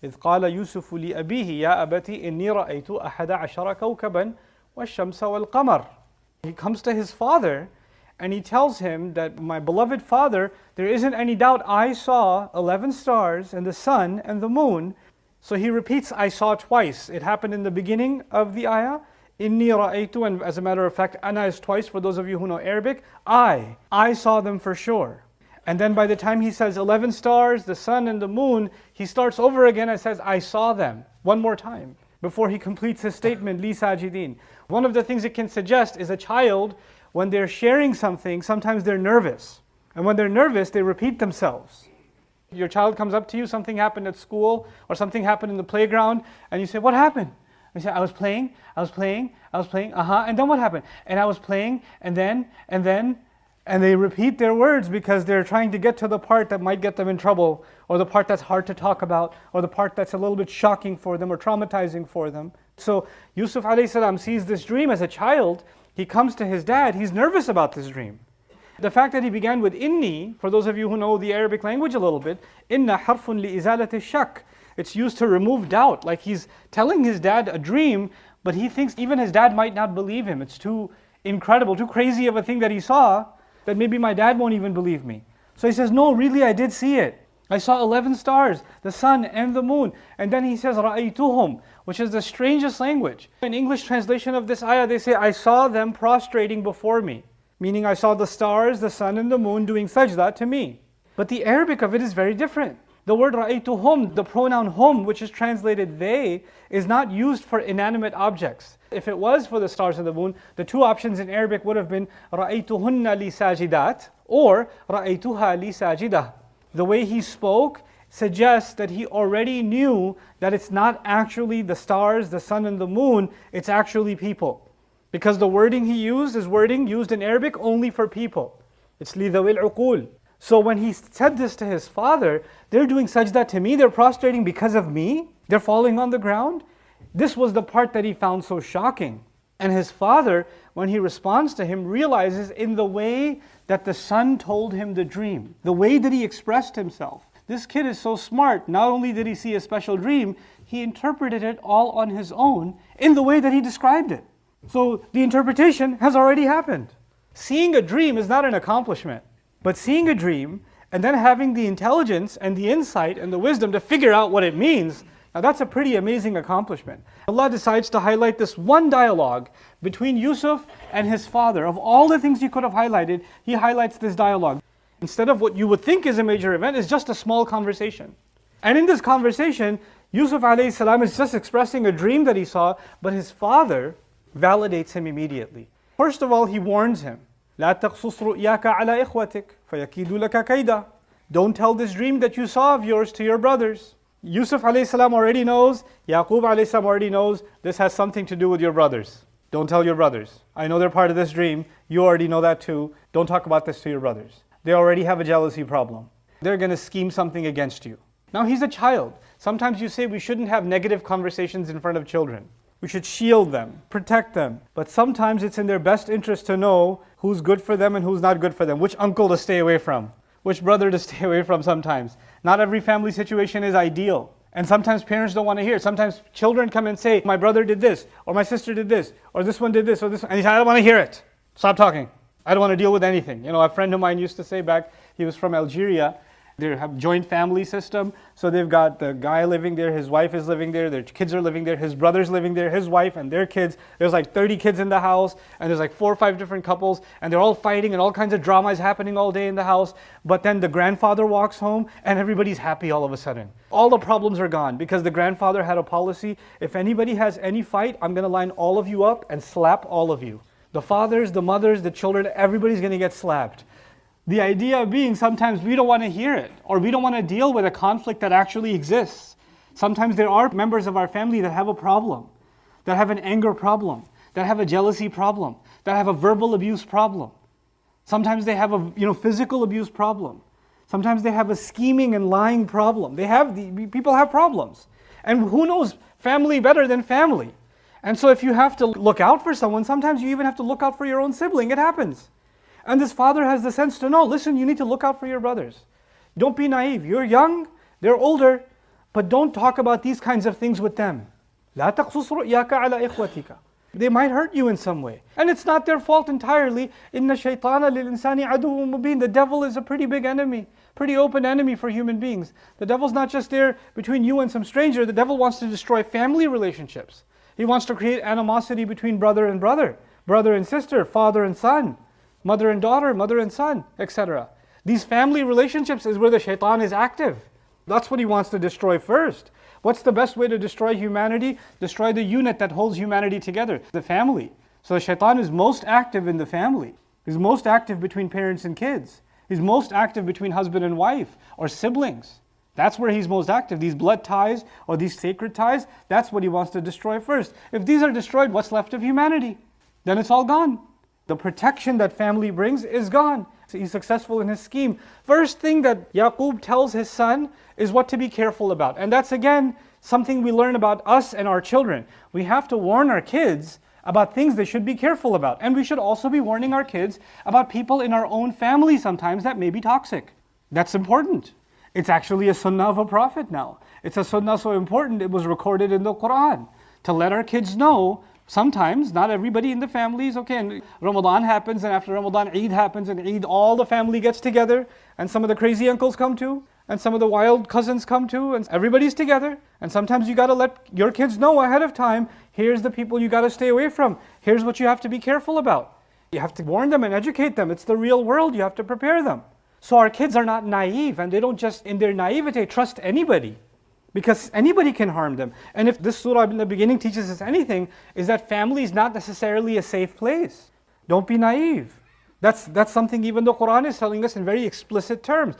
إذ قال يوسف لأبيه يا أبت إني رأيت أحد عشر كوكبا والشمس والقمر. He comes to his father and he tells him that, my beloved father, there isn't any doubt I saw 11 stars and the sun and the moon. So he repeats I saw twice. It happened in the beginning of the ayah. Inni ra'aytu, and as a matter of fact, ana is twice for those of you who know Arabic. I saw them for sure. And then by the time he says 11 stars, the sun and the moon, he starts over again and says, I saw them one more time before he completes his statement, li sajidin. One of the things it can suggest is a child, when they're sharing something, sometimes they're nervous. And when they're nervous, they repeat themselves. Your child comes up to you, something happened at school or something happened in the playground, and you say, what happened? And you say, I was playing, and then what happened? And I was playing, and then, and they repeat their words because they're trying to get to the part that might get them in trouble, or the part that's hard to talk about, or the part that's a little bit shocking for them or traumatizing for them. So Yusuf alayhi salam sees this dream as a child. He comes to his dad, he's nervous about this dream. The fact that he began with inni, for those of you who know the Arabic language a little bit, inna harfun li izalati shak. It's used to remove doubt, like he's telling his dad a dream, but he thinks even his dad might not believe him. It's too incredible, too crazy of a thing that he saw, that maybe my dad won't even believe me. So he says, no, really I did see it. I saw 11 stars, the sun and the moon. And then he says, ra'aytuhum, which is the strangest language. In English translation of this ayah, they say, I saw them prostrating before me. Meaning I saw the stars, the sun and the moon doing sajda to me. But the Arabic of it is very different. The word ra'aytuhum, the pronoun hum, which is translated they, is not used for inanimate objects. If it was for the stars and the moon, the two options in Arabic would have been ra'aytuhunna li sajidat or ra'aytuha li sajidah. The way he spoke suggests that he already knew that it's not actually the stars, the sun and the moon, it's actually people. Because the wording he used is wording used in Arabic only for people. It's li dhawil uqul. So when he said this to his father, they're doing sajda to me, they're prostrating because of me, they're falling on the ground. This was the part that he found so shocking. And his father, when he responds to him, realizes in the way that the son told him the dream, the way that he expressed himself. This kid is so smart, not only did he see a special dream, he interpreted it all on his own in the way that he described it. So the interpretation has already happened. Seeing a dream is not an accomplishment. But seeing a dream and then having the intelligence and the insight and the wisdom to figure out what it means, now that's a pretty amazing accomplishment. Allah decides to highlight this one dialogue between Yusuf and his father. Of all the things he could have highlighted, he highlights this dialogue. Instead of what you would think is a major event, it's just a small conversation. And in this conversation, Yusuf alayhi salam is just expressing a dream that he saw, but his father validates him immediately. First of all, he warns him. لا تقصص رؤياك على إخوتك فيكيدوا لك كيدا. Don't tell this dream that you saw of yours to your brothers. Yusuf alayhi salam already knows, Yaqub alayhi salam already knows, this has something to do with your brothers. Don't tell your brothers. I know they're part of this dream. You already know that too. Don't talk about this to your brothers. They already have a jealousy problem. They're going to scheme something against you. Now he's a child. Sometimes you say we shouldn't have negative conversations in front of children. We should shield them, protect them. But sometimes it's in their best interest to know who's good for them and who's not good for them, which uncle to stay away from, which brother to stay away from sometimes. Not every family situation is ideal. And sometimes parents don't want to hear. Sometimes children come and say, my brother did this, or my sister did this, or this one did this, or this one. And he said, I don't want to hear it. Stop talking. I don't want to deal with anything. You know, a friend of mine used to say back, he was from Algeria, they have joint family system. So they've got the guy living there, his wife is living there, their kids are living there, his brother's living there, his wife and their kids. There's like 30 kids in the house, and there's like 4 or 5 different couples, and they're all fighting, and all kinds of drama is happening all day in the house. But then the grandfather walks home, and everybody's happy all of a sudden. All the problems are gone, because the grandfather had a policy, if anybody has any fight, I'm going to line all of you up and slap all of you. The fathers, the mothers, the children, everybody's going to get slapped. The idea being sometimes we don't want to hear it, or we don't want to deal with a conflict that actually exists. Sometimes there are members of our family that have a problem, that have an anger problem, that have a jealousy problem, that have a verbal abuse problem. Sometimes they have a physical abuse problem. Sometimes they have a scheming and lying problem. People have problems. And who knows family better than family? And so if you have to look out for someone, sometimes you even have to look out for your own sibling. It happens. And this father has the sense to know, listen, you need to look out for your brothers. Don't be naive. You're young, they're older. But don't talk about these kinds of things with them. لا تقصص رؤياك على إخوتك. They might hurt you in some way. And it's not their fault entirely. إن الشيطان للإنسان عدو مبين. The devil is a pretty big enemy, pretty open enemy for human beings. The devil's not just there between you and some stranger. The devil wants to destroy family relationships. He wants to create animosity between brother and brother, brother and sister, father and son, mother and daughter, mother and son, etc. These family relationships is where the shaitan is active. That's what he wants to destroy first. What's the best way to destroy humanity? Destroy the unit that holds humanity together, the family. So the shaitan is most active in the family. He's most active between parents and kids. He's most active between husband and wife or siblings. That's where he's most active. These blood ties or these sacred ties, that's what he wants to destroy first. If these are destroyed, what's left of humanity? Then it's all gone. The protection that family brings is gone. So he's successful in his scheme. First thing that Yaqub tells his son is what to be careful about. And that's again something we learn about us and our children. We have to warn our kids about things they should be careful about. And we should also be warning our kids about people in our own family sometimes that may be toxic. That's important. It's actually a sunnah of a prophet now. It's a sunnah so important it was recorded in the Quran to let our kids know. Sometimes, not everybody in the family is okay. And Ramadan happens, and after Ramadan, Eid happens, and Eid, all the family gets together, and some of the crazy uncles come too, and some of the wild cousins come too, and everybody's together. And sometimes you gotta let your kids know ahead of time, here's the people you gotta stay away from. Here's what you have to be careful about. You have to warn them and educate them. It's the real world, you have to prepare them. So our kids are not naive, and they don't just, in their naivete, trust anybody. Because anybody can harm them. And if this surah in the beginning teaches us anything, is that family is not necessarily a safe place. Don't be naive. That's something even the Quran is telling us in very explicit terms.